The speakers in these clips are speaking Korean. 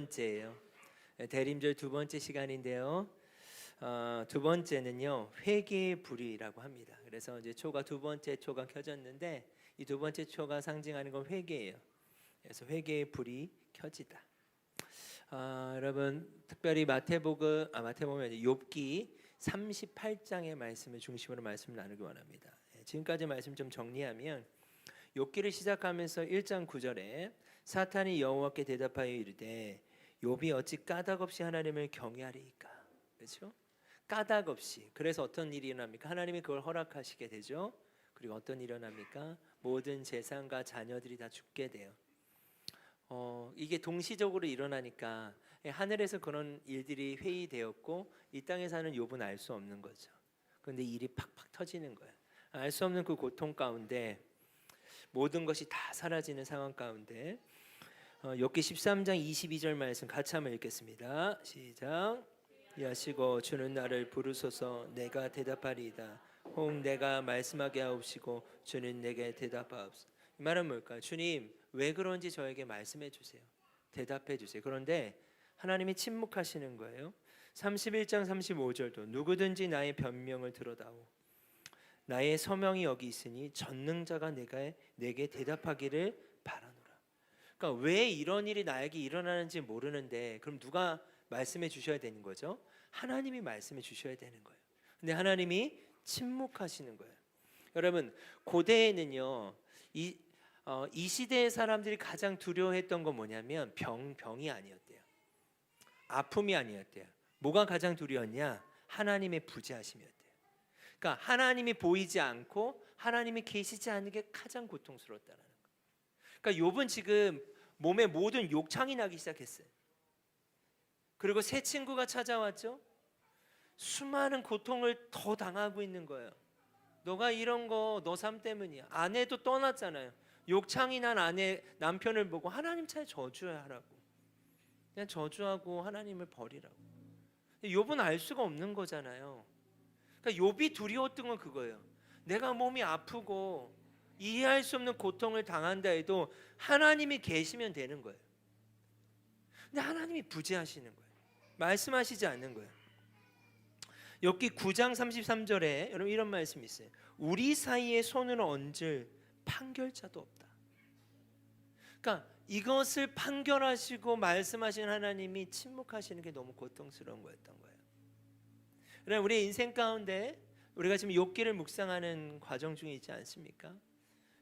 번째예요. 대림절 두 번째 시간인데요. 두 번째는요, 회개의 불이라고 합니다. 그래서 이제 초가 두 번째 초가 켜졌는데 이 두 번째 초가 상징하는 건 회개예요. 그래서 회개의 불이 켜지다. 여러분 특별히 마태복음 욥기 38장의 말씀을 중심으로 말씀을 나누기 원합니다. 지금까지 말씀 좀 정리하면 욥기를 시작하면서 1장 9절에 사탄이 여호와께 대답하여 이르되 욥이 어찌 까닭 없이 하나님을 경외하리이까. 그렇죠? 까닭 없이. 그래서 어떤 일이 일어납니까? 하나님이 그걸 허락하시게 되죠. 그리고 어떤 일이 일어납니까? 모든 재산과 자녀들이 다 죽게 돼요. 이게 동시적으로 일어나니까 하늘에서 그런 일들이 회의되었고 이 땅에 사는 욥은 알 수 없는 거죠. 그런데 일이 팍팍 터지는 거예요. 알 수 없는 그 고통 가운데 모든 것이 다 사라지는 상황 가운데 욥기 13장 22절 말씀 같이 한번 읽겠습니다. 시작. 이하시고 주는 나를 부르소서 내가 대답하리이다. 혹 내가 말씀하게 하옵시고 주는 내게 대답하옵소서. 이 말은 뭘까요? 주님 왜 그런지 저에게 말씀해 주세요. 대답해 주세요. 그런데 하나님이 침묵하시는 거예요. 31장 35절도 누구든지 나의 변명을 들어다오. 나의 서명이 여기 있으니 전능자가 내게 대답하기를 바라노라. 그러니까 왜 이런 일이 나에게 일어나는지 모르는데 그럼 누가 말씀해 주셔야 되는 거죠? 하나님이 말씀해 주셔야 되는 거예요. 근데 하나님이 침묵하시는 거예요. 여러분 고대에는요 이 시대의 사람들이 가장 두려워했던 건 뭐냐면 병이 아니었대요. 아픔이 아니었대요. 뭐가 가장 두려웠냐? 하나님의 부재하심이었대요. 그러니까 하나님이 보이지 않고 하나님이 계시지 않는 게 가장 고통스러웠다는 거예요. 그러니까 욥은 지금 몸에 모든 욕창이 나기 시작했어요. 그리고 새 친구가 찾아왔죠. 수많은 고통을 더 당하고 있는 거예요. 너가 이런 거 너 삶 때문이야. 아내도 떠났잖아요. 욕창이 난 아내 남편을 보고 하나님 차에 저주해야 하라고. 그냥 저주하고 하나님을 버리라고. 욥은 알 수가 없는 거잖아요. 그러니까 욥이 두려웠던 건 그거예요. 내가 몸이 아프고 이해할 수 없는 고통을 당한다 해도 하나님이 계시면 되는 거예요. 근데 하나님이 부재하시는 거예요. 말씀하시지 않는 거예요. 욥기 9장 33절에 여러분 이런 말씀이 있어요. 우리 사이에 손을 얹을 판결자도 없다. 그러니까 이것을 판결하시고 말씀하신 하나님이 침묵하시는 게 너무 고통스러운 거였던 거예요. 그럼 우리의 인생 가운데 우리가 지금 욥기를 묵상하는 과정 중에 있지 않습니까?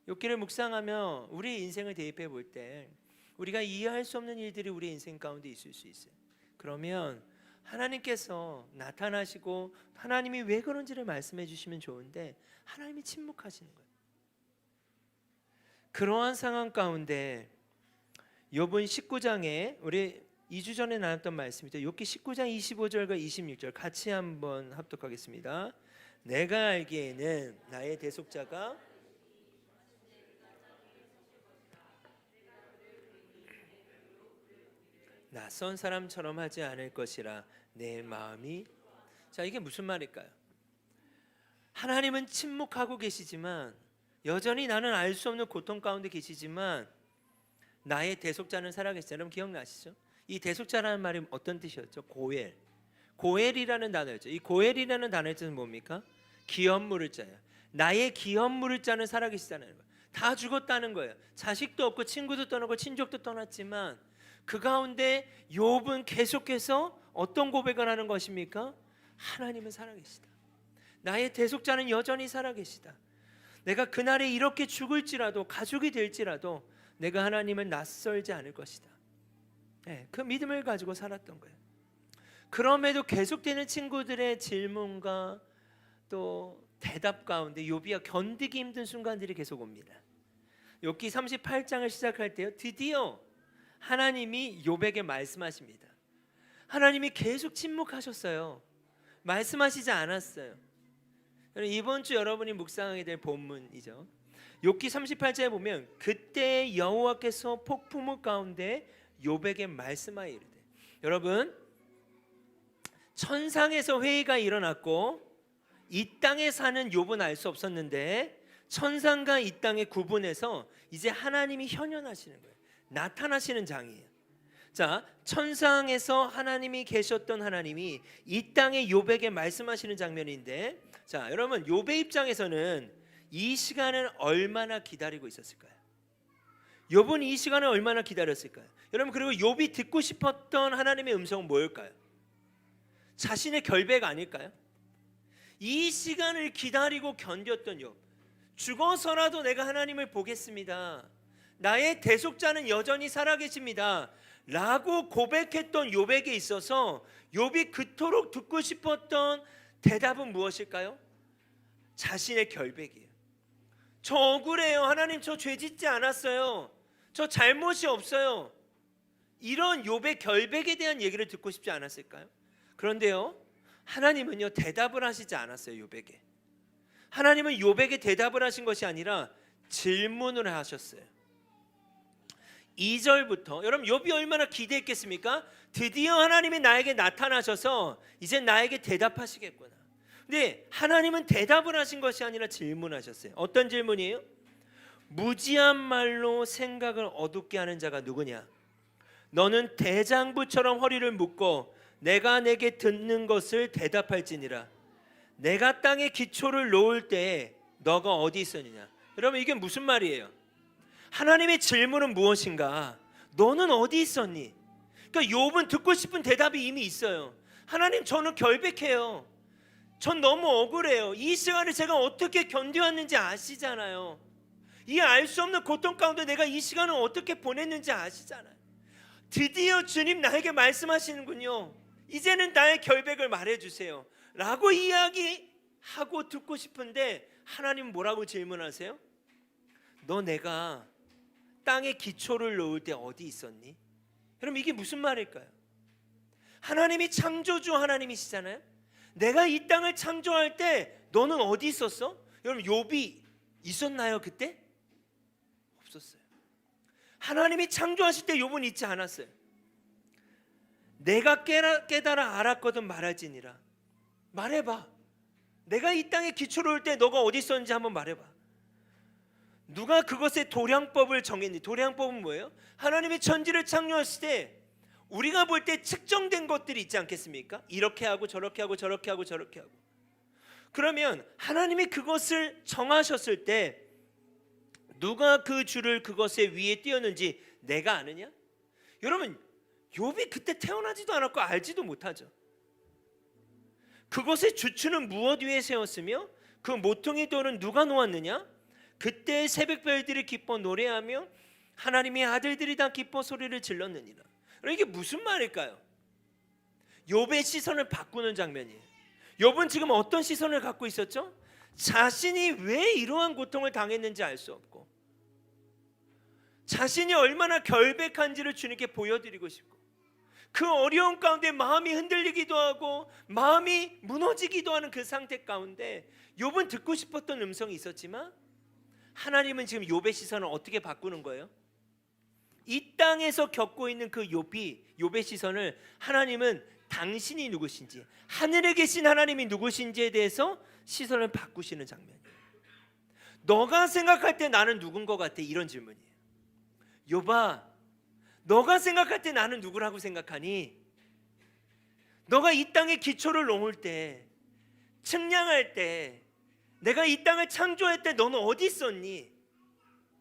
욥기를 묵상하며 우리의 인생을 대입해 볼 때 우리가 이해할 수 없는 일들이 우리 인생 가운데 있을 수 있어요. 그러면 하나님께서 나타나시고 하나님이 왜 그런지를 말씀해 주시면 좋은데 하나님이 침묵하시는 거예요. 그러한 상황 가운데 욥은 19장에 우리 2주 전에 나눴던 말씀이죠. 욥기 19장 25절과 26절 같이 한번 합독하겠습니다. 내가 알기에는 나의 대속자가 낯선 사람처럼 하지 않을 것이라 내 마음이. 자, 이게 무슨 말일까요? 하나님은 침묵하고 계시지만 여전히 나는 알 수 없는 고통 가운데 계시지만 나의 대속자는 살아계시죠. 여러분 기억나시죠? 이 대속자라는 말이 어떤 뜻이었죠? 고엘. 고엘이라는 단어였죠. 이 고엘이라는 단어의 뜻은 뭡니까? 기업 물을 자예요. 나의 기업 물을 자는 살아계시다는 거예요. 다 죽었다는 거예요. 자식도 없고 친구도 떠나고 친족도 떠났지만 그 가운데 욥은 계속해서 어떤 고백을 하는 것입니까? 하나님은 살아계시다. 나의 대속자는 여전히 살아계시다. 내가 그날에 이렇게 죽을지라도 가족이 될지라도 내가 하나님을 낯설지 않을 것이다. 그 믿음을 가지고 살았던 거예요. 그럼에도 계속되는 친구들의 질문과 또 대답 가운데 욥이가 견디기 힘든 순간들이 계속 옵니다. 욥기 38장을 시작할 때요, 드디어 하나님이 욥에게 말씀하십니다. 하나님이 계속 침묵하셨어요. 말씀하시지 않았어요. 이번 주 여러분이 묵상하게 될 본문이죠. 욥기 38장에 보면 그때 여호와께서 폭풍우 가운데 욥에게 말씀하여 이르되. 여러분 천상에서 회의가 일어났고 이 땅에 사는 욥은 알 수 없었는데 천상과 이 땅의 구분에서 이제 하나님이 현현하시는 거예요. 나타나시는 장이에요. 자, 천상에서 하나님이 계셨던 하나님이 이 땅에 욥에게 말씀하시는 장면인데, 자, 여러분 욥의 입장에서는 이 시간을 얼마나 기다리고 있었을까요? 욥은 이 시간을 얼마나 기다렸을까요? 여러분, 그리고 욥이 듣고 싶었던 하나님의 음성은 뭐일까요? 자신의 결백 아닐까요? 이 시간을 기다리고 견뎠던 욥, 죽어서라도 내가 하나님을 보겠습니다, 나의 대속자는 여전히 살아계십니다 라고 고백했던 욥에게 있어서 욥이 그토록 듣고 싶었던 대답은 무엇일까요? 자신의 결백이에요. 저 억울해요, 하나님 저 죄 짓지 않았어요, 저 잘못이 없어요. 이런 욥의 결백에 대한 얘기를 듣고 싶지 않았을까요? 그런데요, 하나님은요 대답을 하시지 않았어요. 욥에게 하나님은 욥에게 대답을 하신 것이 아니라 질문을 하셨어요. 2절부터 여러분, 욥이 얼마나 기대했겠습니까? 드디어 하나님이 나에게 나타나셔서 이제 나에게 대답하시겠구나. 근데 하나님은 대답을 하신 것이 아니라 질문하셨어요. 어떤 질문이에요? 무지한 말로 생각을 어둡게 하는 자가 누구냐? 너는 대장부처럼 허리를 묶고 내가 내게 듣는 것을 대답할지니라. 내가 땅에 기초를 놓을 때에 너가 어디 있었느냐? 여러분, 이게 무슨 말이에요? 하나님의 질문은 무엇인가? 너는 어디 있었니? 그러니까 욥은 듣고 싶은 대답이 이미 있어요. 하나님, 저는 결백해요. 전 너무 억울해요. 이 시간을 제가 어떻게 견뎌왔는지 아시잖아요. 이 알 수 없는 고통 가운데 내가 이 시간을 어떻게 보냈는지 아시잖아요. 드디어 주님 나에게 말씀하시는군요. 이제는 나의 결백을 말해주세요 라고 이야기하고 듣고 싶은데, 하나님 뭐라고 질문하세요? 너 내가 땅에 기초를 놓을 때 어디 있었니? 여러분, 이게 무슨 말일까요? 하나님이 창조주 하나님이시잖아요. 내가 이 땅을 창조할 때 너는 어디 있었어? 여러분, 욥이 있었나요 그때? 없었어요. 하나님이 창조하실 때 욥은 있지 않았어요. 내가 깨달아 알았거든 말할지니라. 말해봐. 내가 이 땅에 기초를 올 때 너가 어디 있었는지 한번 말해봐. 누가 그것의 도량법을 정했니? 도량법은 뭐예요? 하나님의 천지를 창조하실 때 우리가 볼 때 측정된 것들이 있지 않겠습니까? 이렇게 하고 저렇게 하고 저렇게 하고 저렇게 하고. 그러면 하나님이 그것을 정하셨을 때 누가 그 줄을 그것의 위에 띄었는지 내가 아느냐? 여러분, 욥이 그때 태어나지도 않았고 알지도 못하죠. 그것의 주추는 무엇 위에 세웠으며 그 모퉁이 돌은 누가 놓았느냐? 그때 새벽별들이 기뻐 노래하며 하나님의 아들들이 다 기뻐 소리를 질렀느니라. 이게 무슨 말일까요? 욥의 시선을 바꾸는 장면이에요. 욥은 지금 어떤 시선을 갖고 있었죠? 자신이 왜 이러한 고통을 당했는지 알 수 없고, 자신이 얼마나 결백한지를 주님께 보여드리고 싶고, 그 어려운 가운데 마음이 흔들리기도 하고 마음이 무너지기도 하는 그 상태 가운데 욥은 듣고 싶었던 음성이 있었지만, 하나님은 지금 욥의 시선을 어떻게 바꾸는 거예요? 이 땅에서 겪고 있는 그 욥의 시선을 하나님은 당신이 누구신지, 하늘에 계신 하나님이 누구신지에 대해서 시선을 바꾸시는 장면이에요. 너가 생각할 때 나는 누군 것 같아? 이런 질문이에요. 욥아, 너가 생각할 때 나는 누구라고 생각하니? 너가 이 땅에 기초를 놓을 때, 측량할 때, 내가 이 땅을 창조할 때 너는 어디 있었니?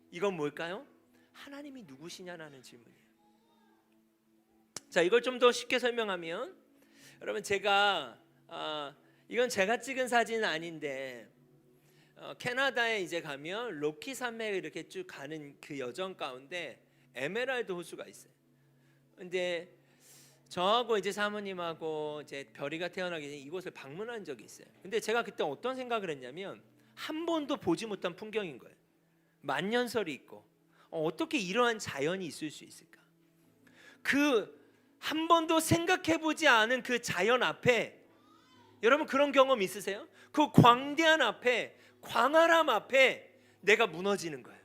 이건 뭘까요? 하나님이 누구시냐라는 질문이에요. 자, 이걸 좀 더 쉽게 설명하면, 여러분, 제가 이건 제가 찍은 사진은 아닌데 캐나다에 이제 가면 로키 산맥을 이렇게 쭉 가는 그 여정 가운데 에메랄드 호수가 있어요. 근데 저하고 이제 사모님하고 이제 별이가 태어나기 전에 이곳을 방문한 적이 있어요. 근데 제가 그때 어떤 생각을 했냐면, 한 번도 보지 못한 풍경인 거예요. 만년설이 있고 어떻게 이러한 자연이 있을 수 있을까? 그 한 번도 생각해보지 않은 그 자연 앞에, 여러분 그런 경험 있으세요? 그 광대한 앞에, 광활함 앞에 내가 무너지는 거예요.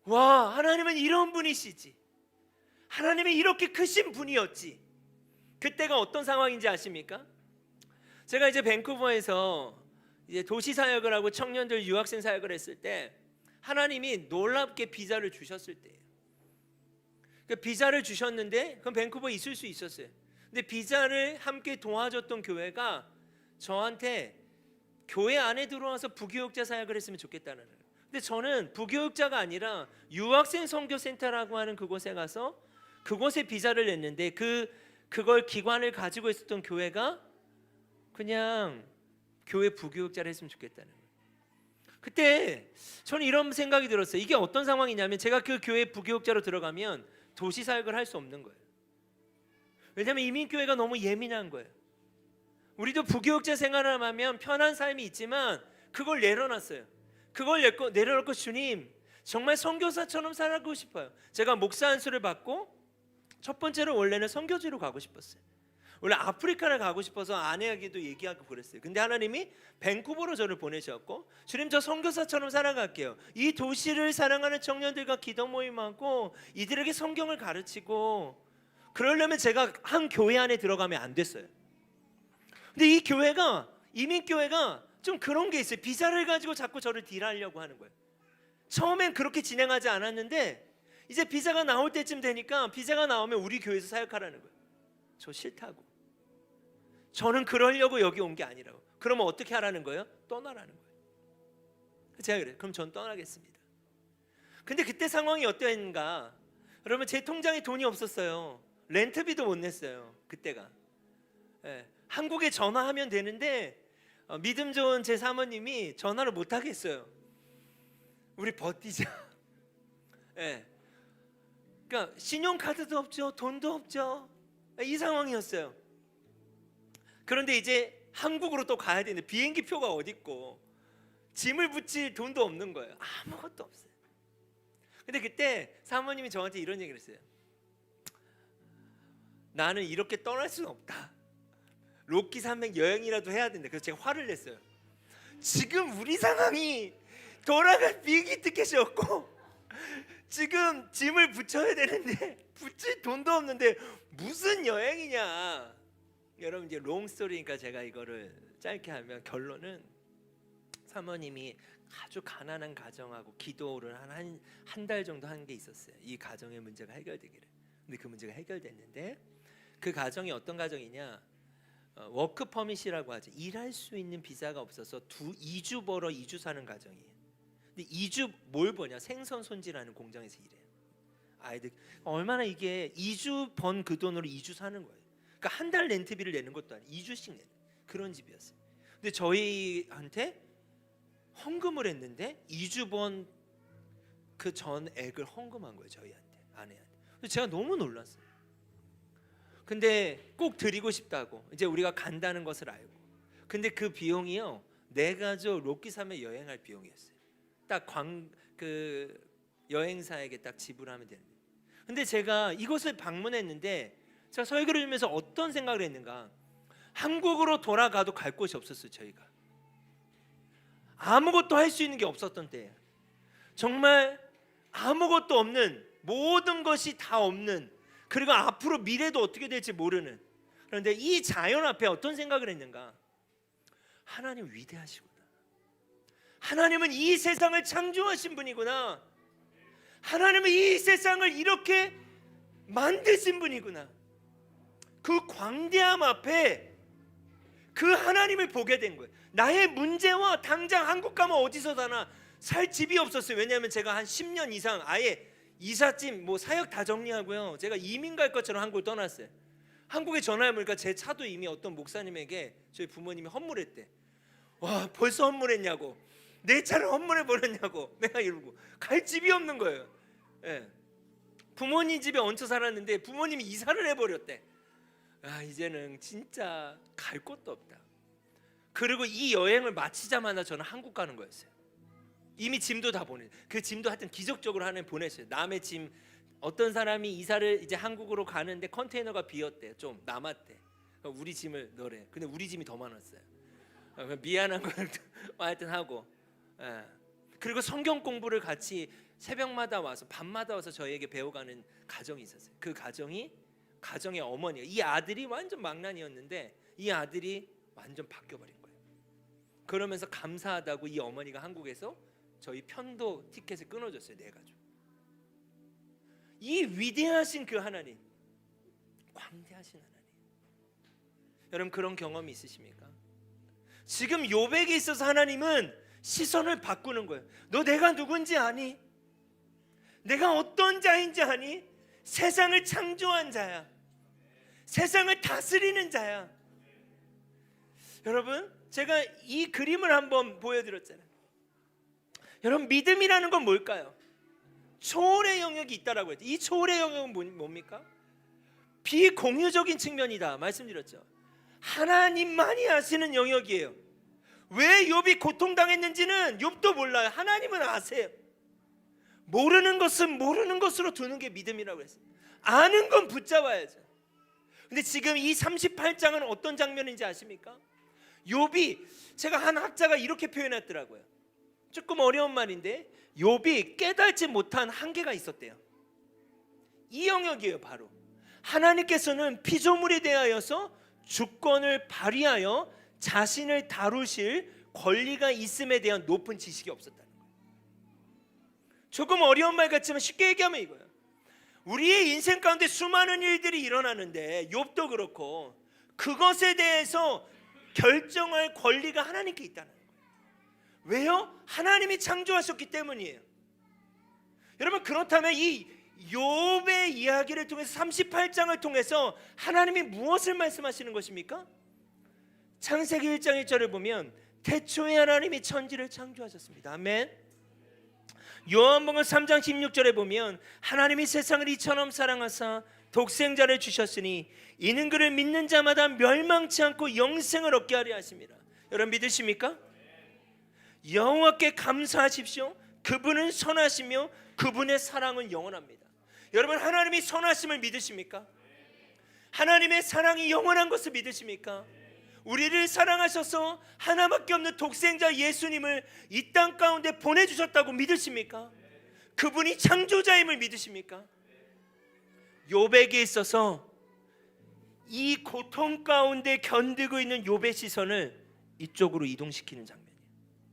와, 하나님은 이런 분이시지, 하나님이 이렇게 크신 분이었지. 그때가 어떤 상황인지 아십니까? 제가 이제 밴쿠버에서 이제 도시 사역을 하고 청년들 유학생 사역을 했을 때 하나님이 놀랍게 비자를 주셨을 때예요. 그러니까 비자를 주셨는데 그럼 밴쿠버에 있을 수 있었어요. 근데 비자를 함께 도와줬던 교회가 저한테 교회 안에 들어와서 부교육자 사역을 했으면 좋겠다는 거예요. 근데 저는 부교육자가 아니라 유학생 선교센터라고 하는 그곳에 가서 그곳에 비자를 냈는데 그걸 기관을 가지고 있었던 교회가 그냥 교회 부교육자를 했으면 좋겠다는 거예요. 그때 저는 이런 생각이 들었어요. 이게 어떤 상황이냐면 제가 그 교회 부교육자로 들어가면 도시 사역을 할 수 없는 거예요. 왜냐하면 이민교회가 너무 예민한 거예요. 우리도 부교육자 생활을 하면 편한 삶이 있지만 그걸 내려놨어요. 그걸 내려놓고 주님 정말 선교사처럼 살고 싶어요. 제가 목사 안수를 받고 첫 번째로 원래는 선교지로 가고 싶었어요. 원래 아프리카를 가고 싶어서 아내에게도 얘기하고 그랬어요. 근데 하나님이 밴쿠버로 저를 보내셨고 주님 저 선교사처럼 살아갈게요. 이 도시를 사랑하는 청년들과 기도 모임하고 이들에게 성경을 가르치고 그러려면 제가 한 교회 안에 들어가면 안 됐어요. 근데 이 교회가 이민교회가 좀 그런 게 있어요. 비자를 가지고 자꾸 저를 딜하려고 하는 거예요. 처음엔 그렇게 진행하지 않았는데 이제 비자가 나올 때쯤 되니까 비자가 나오면 우리 교회에서 사역하라는 거예요. 저 싫다고. 저는 그러려고 여기 온 게 아니라고. 그러면 어떻게 하라는 거예요? 떠나라는 거예요. 제가 그래요. 그럼 전 떠나겠습니다. 근데 그때 상황이 어땠는가? 여러분 제 통장에 돈이 없었어요. 렌트비도 못 냈어요. 그때가. 예, 한국에 전화하면 되는데 믿음 좋은 제 사모님이 전화를 못 하겠어요. 우리 버티자. 예. 그러니까 신용카드도 없죠. 돈도 없죠. 이 상황이었어요. 그런데 이제 한국으로 또 가야 되는데 비행기 표가 어디 있고 짐을 붙일 돈도 없는 거예요. 아무것도 없어요. 근데 그때 사모님이 저한테 이런 얘기를 했어요. 나는 이렇게 떠날 수는 없다. 로키 산맥 여행이라도 해야 된다. 그래서 제가 화를 냈어요. 지금 우리 상황이 돌아갈 비행기 티켓이 없고 지금 짐을 붙여야 되는데 붙일 돈도 없는데 무슨 여행이냐. 여러분 이제 롱스토리니까 제가 이거를 짧게 하면 결론은 사모님이 아주 가난한 가정하고 기도를 한 달 정도 한 게 있었어요. 이 가정의 문제가 해결되기를. 근데 그 문제가 해결됐는데 그 가정이 어떤 가정이냐? 워크 퍼밋이라고 하죠. 일할 수 있는 비자가 없어서 2주 벌어 2주 사는 가정이에요. 근데 2주 뭘 버냐? 생선 손질하는 공장에서 일해요. 아이들 얼마나 이게 2주 번 그 돈으로 2주 사는 거예요. 그러니까 한 달 렌트비를 내는 것도 아니고 2주씩 내는 그런 집이었어요. 근데 저희한테 헌금을 했는데 2주 번 그 전액을 헌금한 거예요. 저희한테 아내한테. 제가 너무 놀랐어요. 근데 꼭 드리고 싶다고 이제 우리가 간다는 것을 알고 근데 그 비용이요 4가족 로키섬에 여행할 비용이었어요. 딱 그 여행사에게 딱 지불하면 되는 거예요. 근데 제가 이곳을 방문했는데 제가 설교를 들으면서 어떤 생각을 했는가? 한국으로 돌아가도 갈 곳이 없었어요. 저희가 아무것도 할 수 있는 게 없었던 때예요. 정말 아무것도 없는 모든 것이 다 없는 그리고 앞으로 미래도 어떻게 될지 모르는 그런데 이 자연 앞에 어떤 생각을 했는가? 하나님 위대하시구나. 하나님은 이 세상을 창조하신 분이구나. 하나님은 이 세상을 이렇게 만드신 분이구나. 그 광대함 앞에 그 하나님을 보게 된 거예요. 나의 문제와 당장 한국 가면 어디서 사나 살 집이 없었어요. 왜냐하면 제가 한 10년 이상 아예 이삿짐 뭐 사역 다 정리하고요. 제가 이민 갈 것처럼 한국을 떠났어요. 한국에 전화해 보니까 제 차도 이미 어떤 목사님에게 저희 부모님이 헌물했대. 와 벌써 헌물했냐고. 내 차를 헌물해 버렸냐고. 내가 이러고 갈 집이 없는 거예요. 예. 부모님 집에 얹혀 살았는데 부모님이 이사를 해버렸대. 아 이제는 진짜 갈 곳도 없다. 그리고 이 여행을 마치자마자 저는 한국 가는 거였어요. 이미 짐도 다 보내. 그 짐도 하여튼 기적적으로 하나님 보냈어요. 남의 짐 어떤 사람이 이사를 이제 한국으로 가는데 컨테이너가 비었대. 좀 남았대. 우리 짐을 넣으래. 근데 우리 짐이 더 많았어요. 미안한 걸 하여튼 하고. 예. 그리고 성경 공부를 같이 새벽마다 와서 밤마다 와서 저희에게 배워가는 가정이 있었어요. 그 가정의 어머니가 이 아들이 완전 망난이었는데 이 아들이 완전 바뀌어버린 거예요. 그러면서 감사하다고 이 어머니가 한국에서 저희 편도 티켓을 끊어줬어요. 4가족. 이 위대하신 그 하나님, 광대하신 하나님. 여러분 그런 경험이 있으십니까? 지금 욥에게 있어서 하나님은 시선을 바꾸는 거예요. 너 내가 누군지 아니? 내가 어떤 자인지 아니? 세상을 창조한 자야. 세상을 다스리는 자야. 여러분 제가 이 그림을 한번 보여드렸잖아요. 여러분 믿음이라는 건 뭘까요? 초월의 영역이 있다라고 했죠. 이 초월의 영역은 뭡니까? 비공유적인 측면이다 말씀드렸죠. 하나님만이 아시는 영역이에요. 왜 욥이 고통당했는지는 욥도 몰라요. 하나님은 아세요. 모르는 것은 모르는 것으로 두는 게 믿음이라고 했어요. 아는 건 붙잡아야죠. 근데 지금 이 38장은 어떤 장면인지 아십니까? 욥이, 제가 한 학자가 이렇게 표현했더라고요. 조금 어려운 말인데 욥이 깨닫지 못한 한계가 있었대요. 이 영역이에요. 바로 하나님께서는 피조물에 대하여서 주권을 발휘하여 자신을 다루실 권리가 있음에 대한 높은 지식이 없었다는 거예요. 조금 어려운 말 같지만 쉽게 얘기하면 이거예요. 우리의 인생 가운데 수많은 일들이 일어나는데 욥도 그렇고 그것에 대해서 결정할 권리가 하나님께 있다는 거예요. 왜요? 하나님이 창조하셨기 때문이에요. 여러분 그렇다면 이 욥의 이야기를 통해서 38장을 통해서 하나님이 무엇을 말씀하시는 것입니까? 창세기 1장 1절을 보면 태초에 하나님이 천지를 창조하셨습니다. 아멘. 요한복음 3장 16절에 보면 하나님이 세상을 이처럼 사랑하사 독생자를 주셨으니 이는 그를 믿는 자마다 멸망치 않고 영생을 얻게 하려 하십니다. 여러분 믿으십니까? 여호와께 감사하십시오. 그분은 선하시며 그분의 사랑은 영원합니다. 여러분 하나님이 선하심을 믿으십니까? 하나님의 사랑이 영원한 것을 믿으십니까? 우리를 사랑하셔서 하나밖에 없는 독생자 예수님을 이 땅 가운데 보내주셨다고 믿으십니까? 그분이 창조자임을 믿으십니까? 욥에게 있어서 이 고통 가운데 견디고 있는 욥의 시선을 이쪽으로 이동시키는 장면이에요.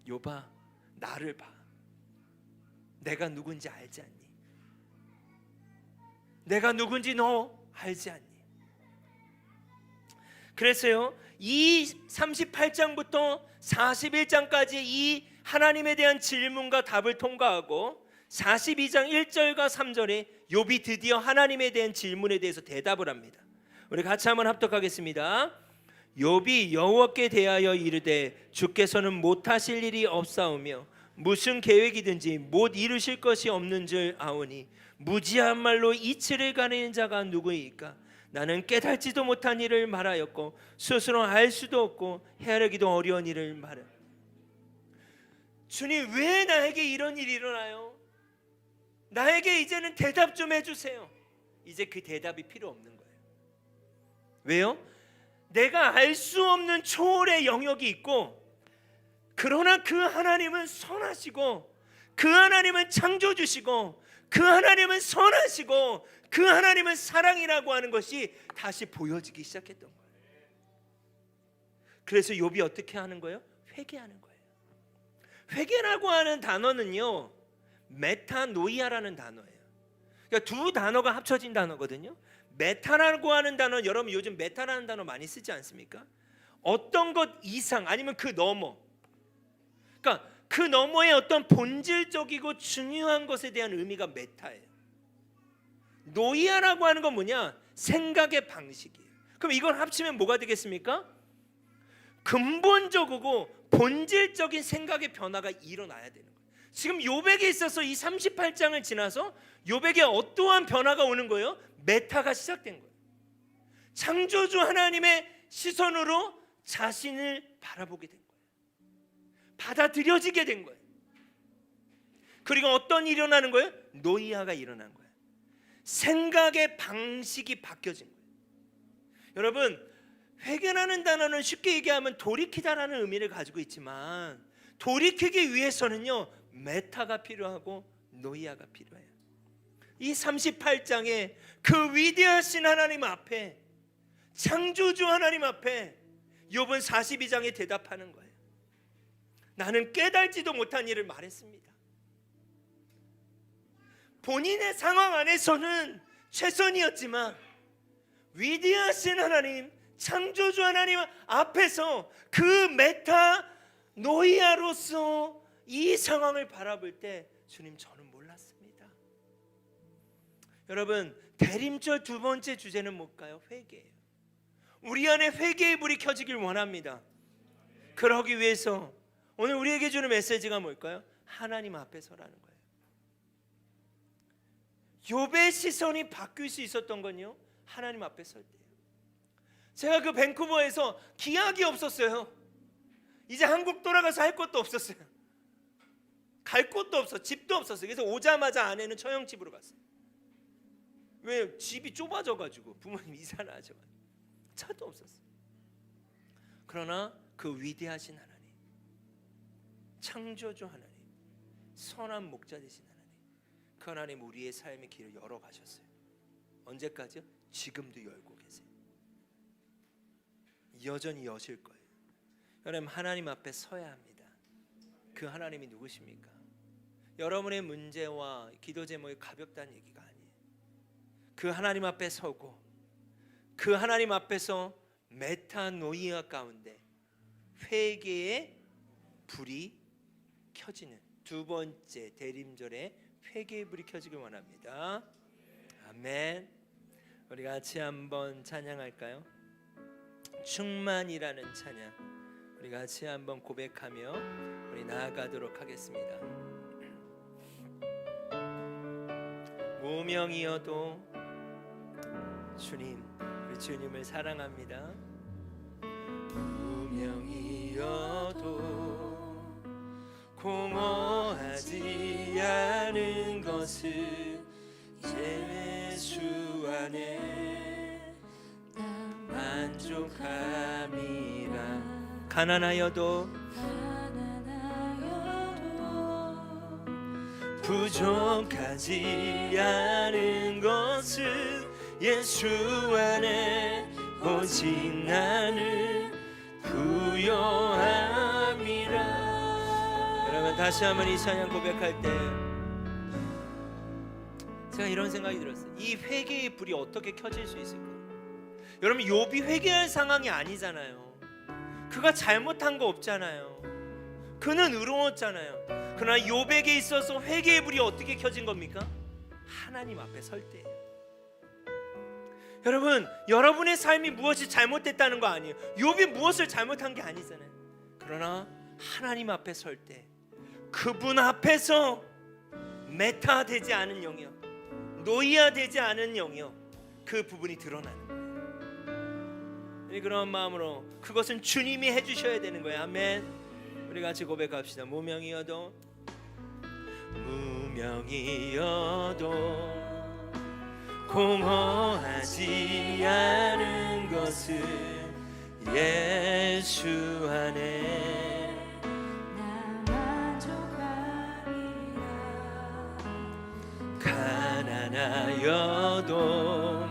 욥아, 나를 봐. 내가 누군지 알지 않니? 내가 누군지 너 알지 않니? 그래서요 이 38장부터 41장까지 이 하나님에 대한 질문과 답을 통과하고 42장 1절과 3절에 욥이 드디어 하나님에 대한 질문에 대해서 대답을 합니다. 우리 같이 한번 합독하겠습니다. 욥이 여호와께 대하여 이르되 주께서는 못하실 일이 없사오며 무슨 계획이든지 못 이루실 것이 없는 줄 아오니 무지한 말로 이치를 가리는 자가 누구이까? 나는 깨닫지도 못한 일을 말하였고 스스로 알 수도 없고 헤아리기도 어려운 일을 말해. 주님 왜 나에게 이런 일이 일어나요? 나에게 이제는 대답 좀 해주세요. 이제 그 대답이 필요 없는 거예요. 왜요? 내가 알 수 없는 초월의 영역이 있고 그러나 그 하나님은 선하시고 그 하나님은 창조주시고 그 하나님은 선하시고 그 하나님은 사랑이라고 하는 것이 다시 보여지기 시작했던 거예요. 그래서 욥이 어떻게 하는 거예요? 회개하는 거예요. 회개라고 하는 단어는요 메타노이아라는 단어예요. 그러니까 두 단어가 합쳐진 단어거든요. 메타라고 하는 단어, 여러분 요즘 메타라는 단어 많이 쓰지 않습니까? 어떤 것 이상 아니면 그 너머, 그러니까 그 너머의 어떤 본질적이고 중요한 것에 대한 의미가 메타예요. 노이아라고 하는 건 뭐냐? 생각의 방식이에요. 그럼 이걸 합치면 뭐가 되겠습니까? 근본적이고 본질적인 생각의 변화가 일어나야 되는 거예요. 지금 욥에게 있어서 이 38장을 지나서 욥에게 어떠한 변화가 오는 거예요? 메타가 시작된 거예요. 창조주 하나님의 시선으로 자신을 바라보게 된 거예요. 받아들여지게 된 거예요. 그리고 어떤 일이 일어나는 거예요? 노이아가 일어난 거예요. 생각의 방식이 바뀌어진 거예요. 여러분 회개라는 단어는 쉽게 얘기하면 돌이키다라는 의미를 가지고 있지만 돌이키기 위해서는요 메타가 필요하고 노이아가 필요해요. 이 38장에 그 위대하신 하나님 앞에, 창조주 하나님 앞에 욥은 42장에 대답하는 거예요. 나는 깨달지도 못한 일을 말했습니다. 본인의 상황 안에서는 최선이었지만 위대하신 하나님, 창조주 하나님 앞에서 그 메타노이아로서 이 상황을 바라볼 때 주님, 저는 몰랐습니다. 여러분, 대림절 두 번째 주제는 뭘까요? 회개예요. 우리 안에 회개의 불이 켜지길 원합니다. 그러기 위해서 오늘 우리에게 주는 메시지가 뭘까요? 하나님 앞에 서라는 거예요. 욥의 시선이 바뀔 수 있었던 건요, 하나님 앞에 설 때예요. 제가 그 밴쿠버에서 기약이 없었어요. 이제 한국 돌아가서 할 것도 없었어요. 갈 곳도 없어, 집도 없었어요. 그래서 오자마자 아내는 처형집으로 갔어요. 왜? 집이 좁아져가지고 부모님 이사를 하죠. 차도 없었어요. 그러나 그 위대하신 하나님, 창조주 하나님, 선한 목자 되신 하나님, 그 하나님 우리의 삶의 길을 열어가셨어요. 언제까지요? 지금도 열고 계세요. 여전히 여실 거예요. 여러분, 하나님 앞에 서야 합니다. 그 하나님이 누구십니까? 여러분의 문제와 기도 제목이 가볍다는 얘기가 아니에요. 그 하나님 앞에 서고 그 하나님 앞에서 메타노이아 가운데 회개의 불이 켜지는 두 번째 대림절에 회개의 불이 켜지길 원합니다. 아멘. 우리 같이 한번 찬양할까요? 충만이라는 찬양 우리 같이 한번 고백하며 우리 나아가도록 하겠습니다. 무명이어도 주님, 우리 주님을 사랑합니다. 무명이어도 공허하지 않은 것을 예수 안에 만족함이라. 가난하여도 부족하지 않은 것은 예수 안에 오직 나는 부요함이라. 여러분, 다시 한번 이 찬양 고백할 때 제가 이런 생각이 들었어요. 이 회개의 불이 어떻게 켜질 수 있을까? 여러분, 욥이 회개할 상황이 아니잖아요. 그가 잘못한 거 없잖아요. 그는 의로웠잖아요. 그러나 욥에게 있어서 회개의 불이 어떻게 켜진 겁니까? 하나님 앞에 설 때예요. 여러분, 여러분의 삶이 무엇이 잘못됐다는 거 아니에요. 욥이 무엇을 잘못한 게 아니잖아요. 그러나 하나님 앞에 설 때 그분 앞에서 메타되지 않은 영역, 노이아되지 않은 영역, 그 부분이 드러나는 거예요. 그런 마음으로 그것은 주님이 해주셔야 되는 거예요. 아멘. 우리 같이 고백합시다. 무명이어도 공허하지 않은 것을 예수 안에 가난하여도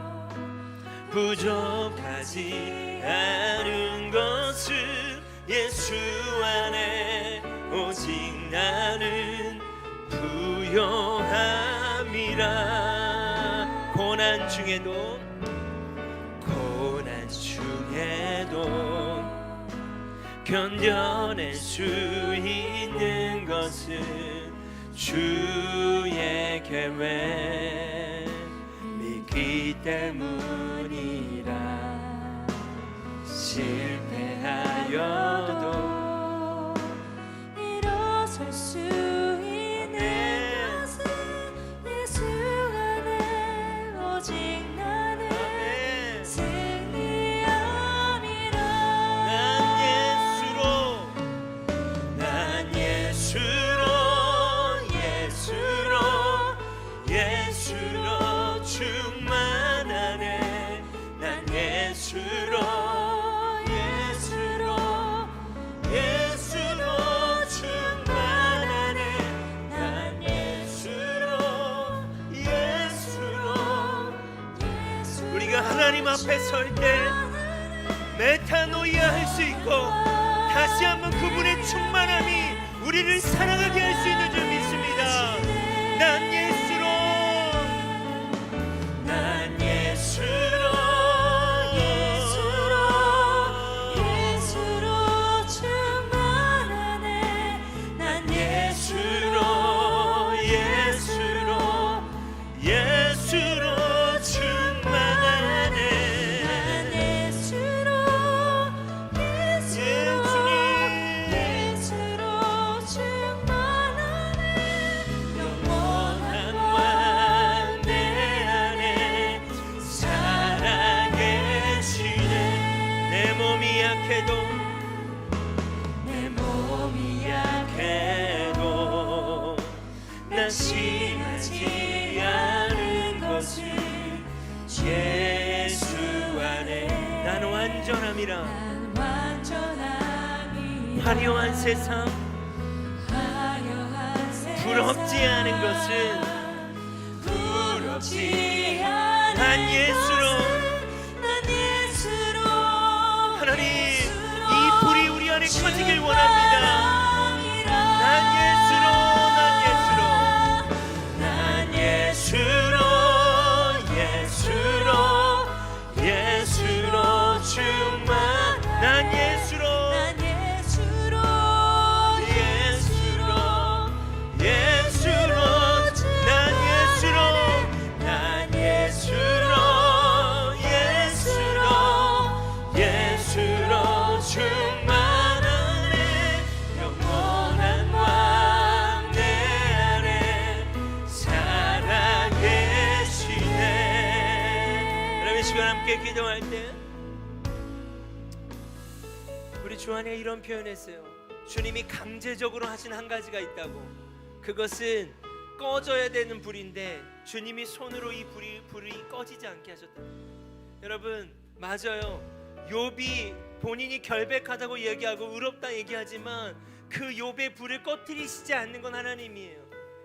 부족하지 않은 것을 예수 안에 오직 나는 부요함이라. 고난 중에도 견뎌낼 수 있는 것은 주의 계획 믿기 때문이라. 실패하여도 일어설 수 있는 것은 예수 안에 오직 나는 승리함이라. 난 예수로 충만하네. 난 예수로 충만하네. 난 예수로 우리가 하나님 앞에 설 때 메타노이아 할 수 있고 다시 한번 그분의 충만함이 우리를 살아가게 할 수 있는 줄 믿습니다. 난 예수로 충만하네. 난 예수로 충만하네. 난 예수로 충만하네. 영원한 왕 내 안에 살아계시네. 내 몸이 약해도 내 몸이 약해도 낙심하지 않은 것은 예수 안에 나는 완전함이라. 난 완전함이 화려한 세상 화려한 세상 부럽지 않은 것은 부럽지 않은 난 예수로. 난 예수로 하나님 이 불이 우리 안에 커지길 원합니다. 난 예수로 충만. 난 예수로 충만하네. 영원한 왕 내 안에 살아계시네. 여러분 이 시간 함께 기도할 때 우리 주 안에 이런 표현했어요. 주님이 강제적으로 하신 한 가지가 있다고. 그것은 꺼져야 되는 불인데 주님이 손으로 이 불이 꺼지지 않게 하셨다. 여러분 맞아요. 욥이 본인이 결백하다고 얘기하고 의롭다 얘기하지만 그 욥의 불을 꺼뜨리시지 않는 건 하나님이에요.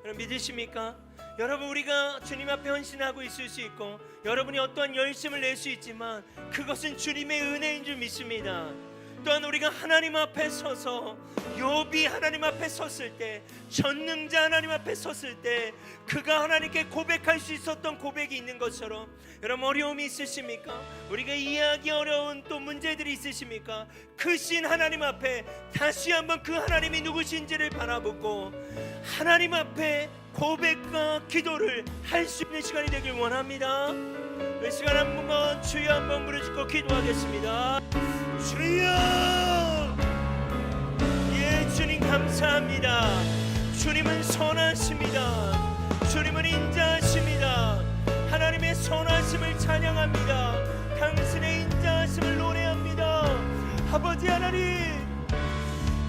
여러분 믿으십니까? 여러분 우리가 주님 앞에 헌신하고 있을 수 있고 여러분이 어떠한 열심을 낼 수 있지만 그것은 주님의 은혜인 줄 믿습니다. 또한 우리가 하나님 앞에 서서 욥이 하나님 앞에 섰을 때, 전능자 하나님 앞에 섰을 때 그가 하나님께 고백할 수 있었던 고백이 있는 것처럼 여러분 어려움이 있으십니까? 우리가 이해하기 어려운 또 문제들이 있으십니까? 크신 하나님 앞에 다시 한번 그 하나님이 누구신지를 바라보고 하나님 앞에 고백과 기도를 할 수 있는 시간이 되길 원합니다. 이 시간 한 번만 주여 한번 부르짖고 기도하겠습니다. 주여, 예 주님 감사합니다. 주님은 선하십니다. 주님은 인자하십니다. 하나님의 선하심을 찬양합니다. 당신의 인자하심을 노래합니다. 아버지 하나님,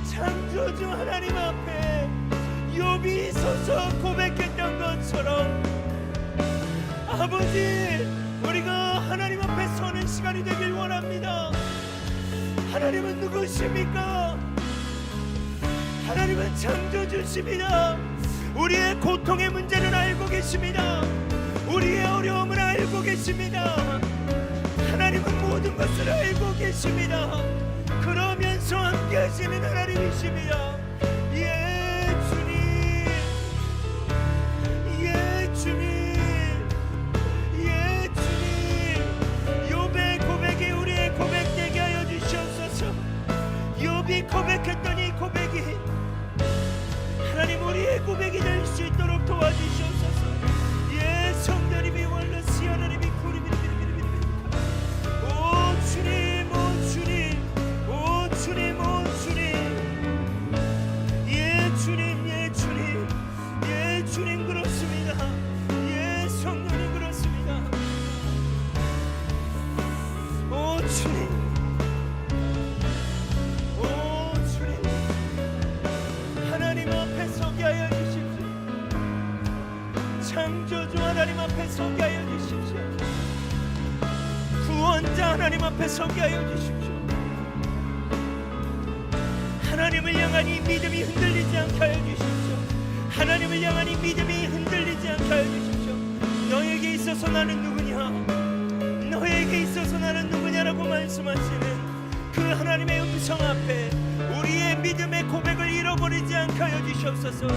창조주 하나님 앞에 욥이 서서 고백했던 것처럼 아버지 우리가 하나님 앞에 서는 시간이 되길 원합니다. 하나님은 누구십니까? 하나님은 창조주십니다. 우리의 고통의 문제를 알고 계십니다. 우리의 어려움을 알고 계십니다. 하나님은 모든 것을 알고 계십니다. 그러면서 함께 하시는 하나님이십니다. 예 주님, 예 주님, 예 주님. 욥의 고백이 우리의 고백 되게 하여 주시옵소서. 욥이 고백했던 이 고백이 하나님 우리의 고백이 될 수 있도록 도와주시옵소서. 예 성도님이 원러시 하나님이 구리비리비리비리비리. 오 주님, 오 주님, 오 주님, 오 주님. 예 주님, 예 주님, 예 주님 그렇습니다. 예 성도님 그렇습니다. 오 주님, 오 주님, 하나님 앞에 서게 하여 주십시오. 창조주 하나님 앞에 서게 하여 주십시오. 구원자 하나님 앞에 서게 하여 주십시오. 하나님을 향한 이 믿음이 흔들리지 않게 하여 주십시오. 하나님을 향한 이 믿음이 흔들리지 않게 하여 주십시오. 너에게 있어서 나는 누구냐, 너에게 있어서 나는 누구냐라고 말씀하시는 그 하나님의 음성 앞에 우리의 믿음의 고백을 잃어버리지 않게 하여 주시옵소서.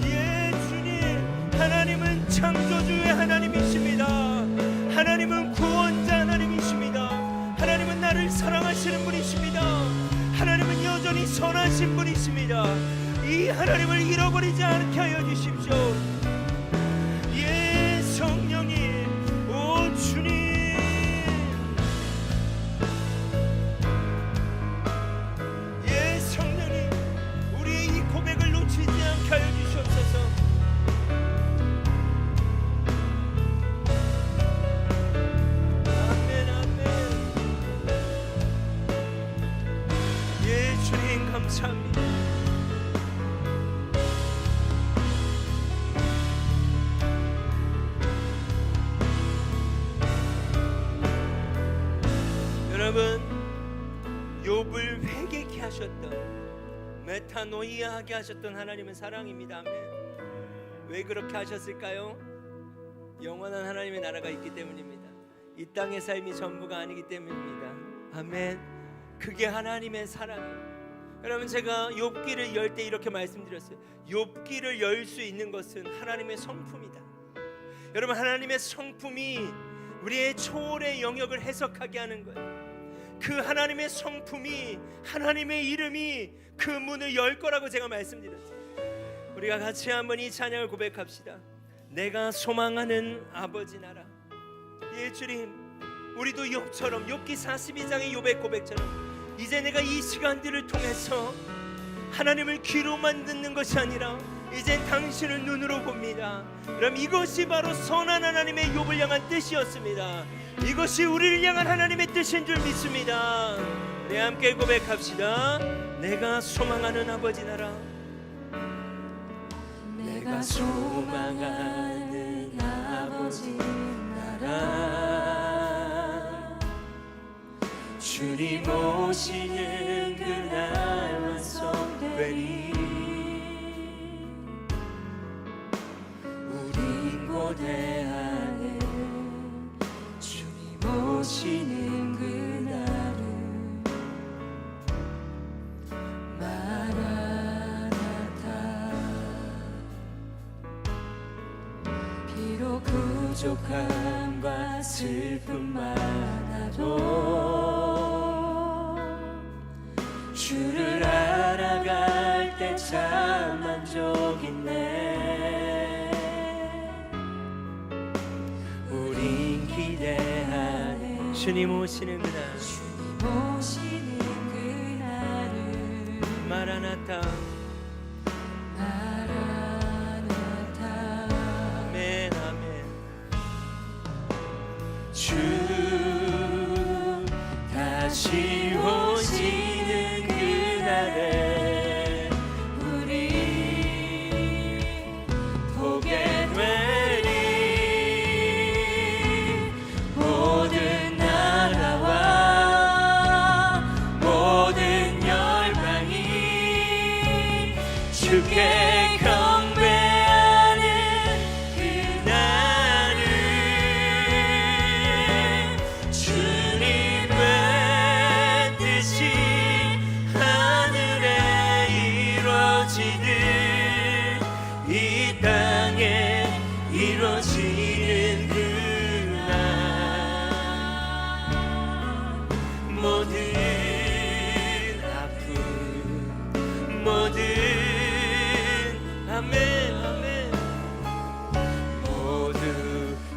예 주님, 하나님은 창조주의 하나님이십니다. 하나님은 구원 나를 사랑하시는 분이십니다. 하나님은 여전히 선하신 분이십니다. 이 하나님을 잃어버리지 않게 하여 주십시오. 예, 성령님, 오 주님, 예, 성령님, 우리의 이 고백을 놓치지 않게 하여 주시옵소서. 감사합니다. 여러분, 욥을 회개케 하셨던, 메타노이아하게 하셨던 하나님은 사랑입니다. 아멘. 왜 그렇게 하셨을까요? 영원한 하나님의 나라가 있기 때문입니다. 이 땅의 삶이 전부가 아니기 때문입니다. 아멘. 그게 하나님의 사랑이에요. 여러분, 제가 욥기를 열 때 이렇게 말씀드렸어요. 욥기를 열 수 있는 것은 하나님의 성품이다. 여러분, 하나님의 성품이 우리의 초월의 영역을 해석하게 하는 거예요. 그 하나님의 성품이, 하나님의 이름이 그 문을 열 거라고 제가 말씀드렸어요. 우리가 같이 한번 이 찬양을 고백합시다. 내가 소망하는 아버지 나라. 예, 주님, 우리도 욥처럼, 욥기 42장의 욥의 고백처럼 이제 내가 이 시간들을 통해서 하나님을 귀로만 듣는 것이 아니라 이젠 당신을 눈으로 봅니다. 그럼 이것이 바로 선한 하나님의 욥을 향한 뜻이었습니다. 이것이 우리를 향한 하나님의 뜻인 줄 믿습니다. 우리 함께 고백합시다. 내가 소망하는 아버지 나라. 내가 소망하는 아버지 나라. 주님 오시는 그날 완성되리. 우린 고대하네. 주님 오시는 그날을 마라나타. 비록 부족함과 슬픔 많아도 주를 알아갈 때 참 만족 있네. 우린 기대하네. 주님 오시는 그날, 주님 오시는 그날을 마라나타. 마라나타. 아멘, 아멘. 주 다시 오시는 그날에 우리 보게 되리. 모든 나라와 모든 열방이 주께 경배하는 그날을 주님의 뜻이 하늘에 이루어지듯 이 땅에 이루어지는 그날. 모든 아픔, 모든 아멘, 아멘, 모두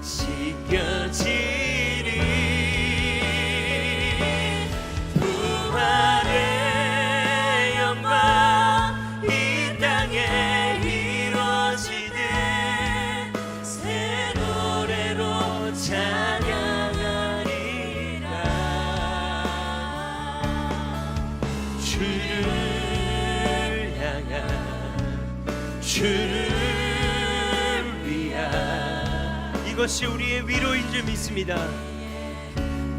씻겨지리. 부활의 영광 이 땅에 이루어지듯 새 노래로 찬양하리라. 주를 향한, 주를 위한, 이것이 우리의 위로인 줄 믿습니다.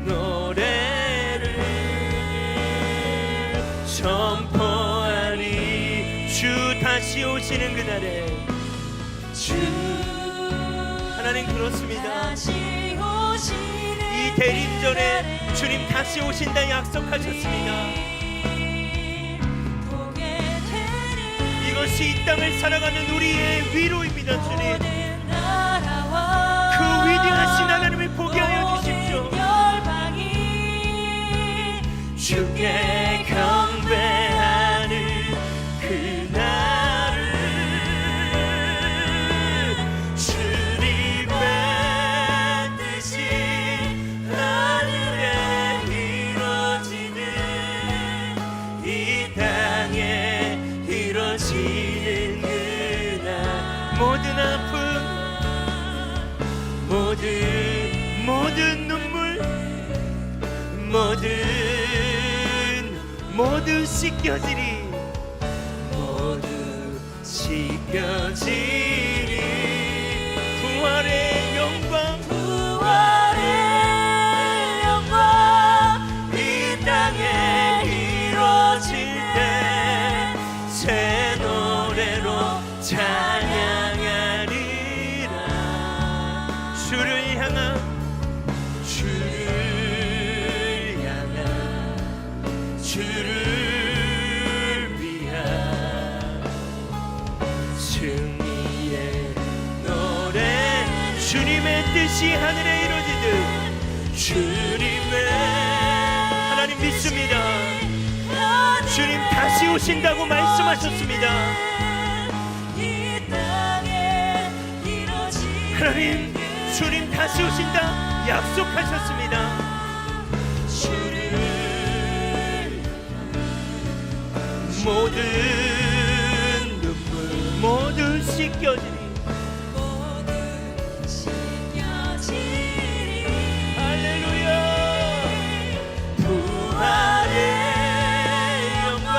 노래를 선포하리. 주 다시 오시는 그날에. 주 하나님 그렇습니다. 이 대림전에 주님 다시 오신다 약속하셨습니다. 이것이 이 땅을 살아가는 우리의 위로입니다. 주님, 그 위대하신 하나님을 보게 하여 주십시오. 주께 경배하는 그날을 주님의 뜻이 하늘에 이루어지는 이 땅에 이루어지는 그날 모든 아픔 모든 눈물 모두 씻겨지리 모두 씻겨지리 부활의 영광 이 땅에 이루어질 때 새 노래로 찬양하리라 주를 향한 주를 위한 승리의 노래 주님의 뜻이 하늘에 이루어지듯 주님의 하나님 믿습니다. 주님 다시 오신다고 말씀하셨습니다. 하나님 주님 다시 오신다 약속하셨습니다. 모든 눈물 모두 씻겨지리 할렐루야 부활의 영광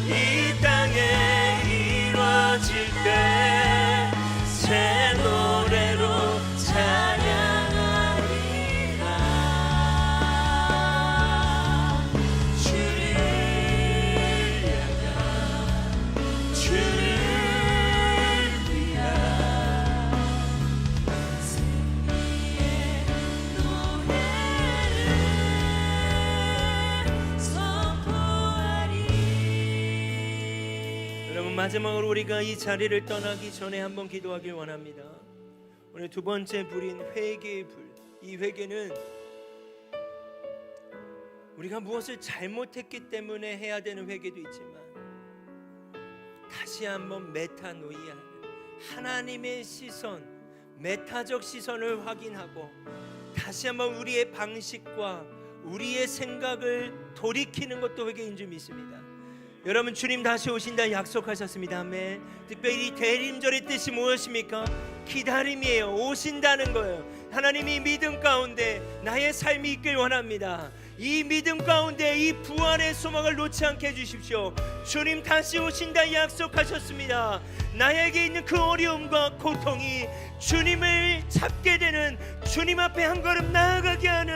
이 땅에 이루어질 때 새 노래로 찬양하리라 마지막으로 우리가 이 자리를 떠나기 전에 한번 기도하길 원합니다. 오늘 두 번째 불인 회개의 불. 이 회개는 우리가 무엇을 잘못했기 때문에 해야 되는 회개도 있지만 다시 한번 메타노이아 하나님의 시선, 메타적 시선을 확인하고 다시 한번 우리의 방식과 우리의 생각을 돌이키는 것도 회개인 줄 믿습니다. 여러분 주님 다시 오신다 약속하셨습니다. 아멘. 특별히 대림절의 뜻이 무엇입니까? 기다림이에요. 오신다는 거예요. 하나님이 믿음 가운데 나의 삶이 있길 원합니다. 이 믿음 가운데 이 부활의 소망을 놓지 않게 해주십시오. 주님 다시 오신다 약속하셨습니다. 나에게 있는 그 어려움과 고통이 주님을 찾게 되는, 주님 앞에 한 걸음 나아가게 하는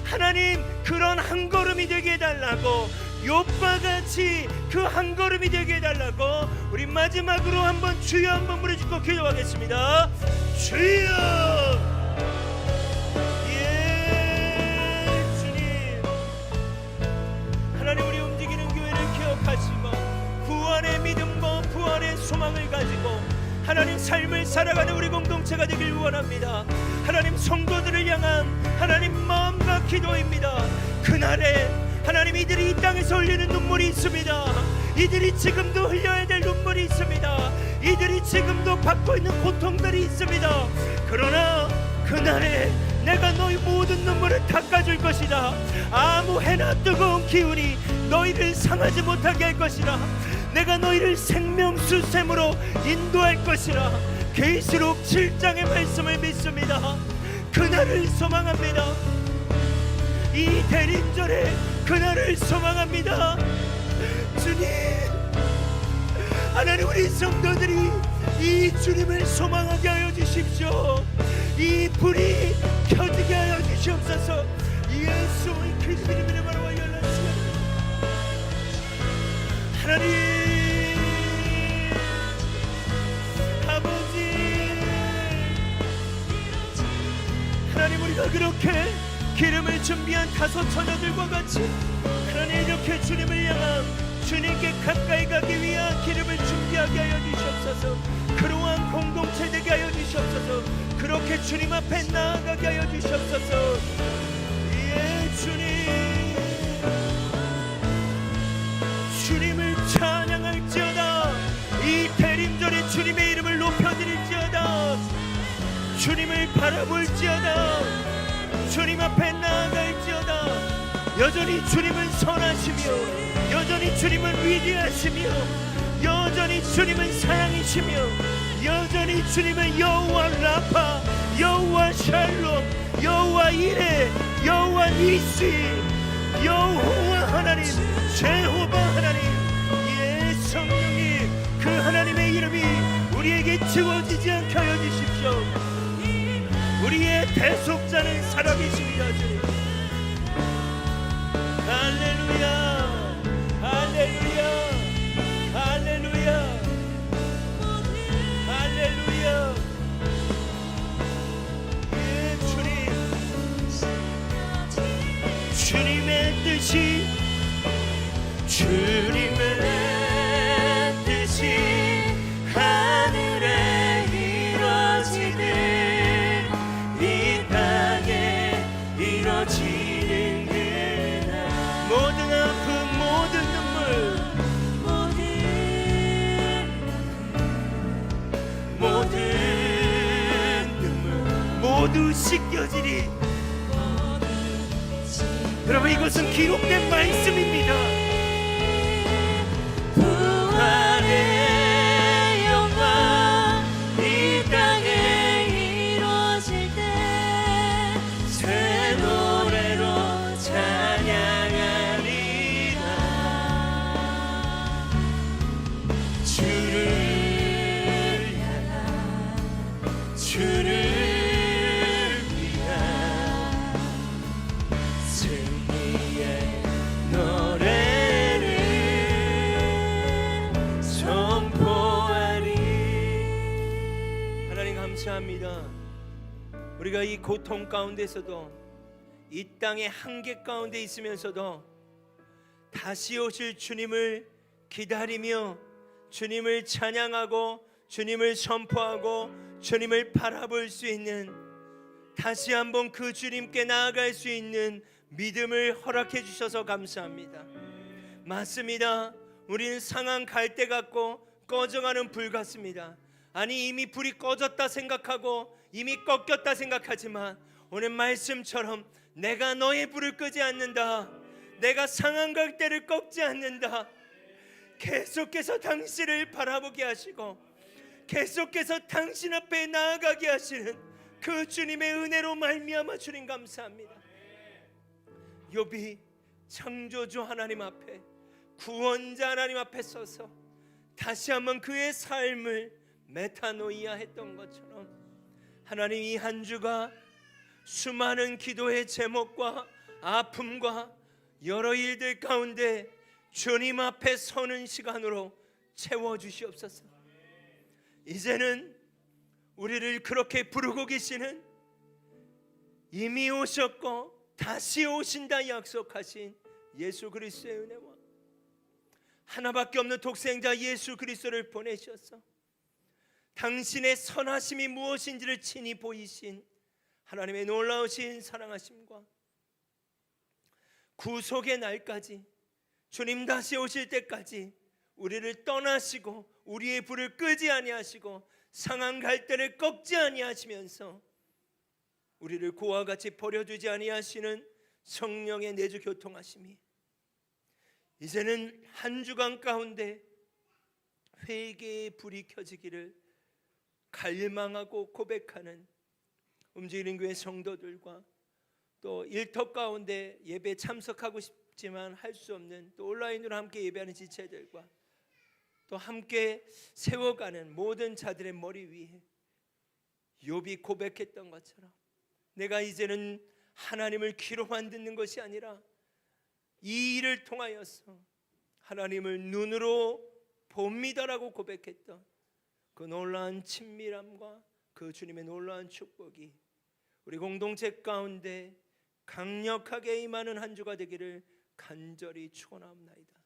하나님, 그런 한 걸음이 되게 해달라고, 욥과 같이 그 한 걸음이 되게 해달라고 우리 마지막으로 한번 주여 한번 부르짖고 기도하겠습니다. 주여, 예 주님, 하나님 우리 움직이는 교회를 기억하시고 부활의 믿음과 부활의 소망을 가지고 하나님 삶을 살아가는 우리 공동체가 되길 원합니다. 하나님 성도들을 향한 하나님 마음과 기도입니다. 그날에 하나님 이들이 이 땅에서 흘리는 눈물이 있습니다. 이들이 지금도 흘려야 될 눈물이 있습니다. 이들이 지금도 받고 있는 고통들이 있습니다. 그러나 그날에 내가 너희 모든 눈물을 닦아줄 것이다. 아무 해나 뜨거운 기운이 너희를 상하지 못하게 할 것이다. 내가 너희를 생명수샘으로 인도할 것이라. 계시록 7장의 말씀을 믿습니다. 그날을 소망합니다. 이 대림절에 그날을 소망합니다. 주님, 하나님 우리 성도들이 이 주님을 소망하게 하여 주십시오. 이 불이 켜지게 하여 주시옵소서. 예수의 그리스도 이름으로 말하여 연락주시옵소서. 하나님 아버지, 하나님 우리가 그렇게 기름을 준비한 5 처녀들과 같이 하나님 이렇게 주님을 향한, 주님께 가까이 가기 위한 기름을 준비하게 하여 주시옵소서. 그러한 공동체 되게 하여 주시옵소서. 그렇게 주님 앞에 나아가게 하여 주시옵소서. 예 주님, 바라볼지어다. 주님 앞에 나아갈지어다. 여전히 주님은 선하시며 여전히 주님은 위대하시며 여전히 주님은 사랑이시며 여전히 주님은 여호와 라파, 여호와 샬롬, 여호와 이레, 여호와 니시, 여호와 하나님, 제호바 하나님. 예, 성령님, 그 하나님의 이름이 우리에게 지워지지 않게 하여 주십시오. 우리의 대속자는 살아계십니다. 주님. 할렐루야, 할렐루야, 할렐루야, 할렐루야. 예, 주님, 주님의 뜻이, 주님의 뜻이 하늘에 이루어지듯 이 땅에 이루어지는 그날. 모든 아픔, 모든 눈물 모두 씻겨지리. 여러분, 이것은 기록된 말씀입니다. 부활의 영광 이 땅에 이루어질 때 새 노래로 찬양하리라. 주를 향한, 주를 위한 승리의 노래를 선포하리. 하나님 감사합니다. 우리가 이 고통 가운데서도 이 땅의 한계 가운데 있으면서도 다시 오실 주님을 기다리며 주님을 찬양하고 주님을 선포하고 주님을 바라볼 수 있는, 다시 한번 그 주님께 나아갈 수 있는 믿음을 허락해 주셔서 감사합니다. 맞습니다. 우리는 상한 갈대 같고 꺼져가는 불 같습니다. 아니, 이미 불이 꺼졌다 생각하고 이미 꺾였다 생각하지만 오늘 말씀처럼 내가 너의 불을 끄지 않는다. 내가 상한 갈대를 꺾지 않는다. 계속해서 당신을 바라보게 하시고 계속해서 당신 앞에 나아가게 하시는 그 주님의 은혜로 말미암아 주님 감사합니다. 욥이 창조주 하나님 앞에, 구원자 하나님 앞에 서서 다시 한번 그의 삶을 메타노이아 했던 것처럼 하나님, 이 한 주가 수많은 기도의 제목과 아픔과 여러 일들 가운데 주님 앞에 서는 시간으로 채워주시옵소서. 이제는 우리를 그렇게 부르고 계시는, 이미 오셨고 다시 오신다 약속하신 예수 그리스도의 은혜와 하나밖에 없는 독생자 예수 그리스도를 보내셔서 당신의 선하심이 무엇인지를 친히 보이신 하나님의 놀라우신 사랑하심과 구속의 날까지, 주님 다시 오실 때까지 우리를 떠나시고 우리의 불을 끄지 아니하시고 상한 갈대를 꺾지 아니하시면서 우리를 고와 같이 버려두지 아니하시는 성령의 내주 교통하심이 이제는 한 주간 가운데 회개의 불이 켜지기를 갈망하고 고백하는 움직이는 교회 성도들과, 또 일터 가운데 예배 참석하고 싶지만 할 수 없는 또 온라인으로 함께 예배하는 지체들과 또 함께 세워가는 모든 자들의 머리 위에 욥이 고백했던 것처럼 내가 이제는 하나님을 귀로만 듣는 것이 아니라 이 일을 통하여서 하나님을 눈으로 봅니다라고 고백했던 그 놀라운 친밀함과 그 주님의 놀라운 축복이 우리 공동체 가운데 강력하게 임하는 한 주가 되기를 간절히 축원하옵나이다.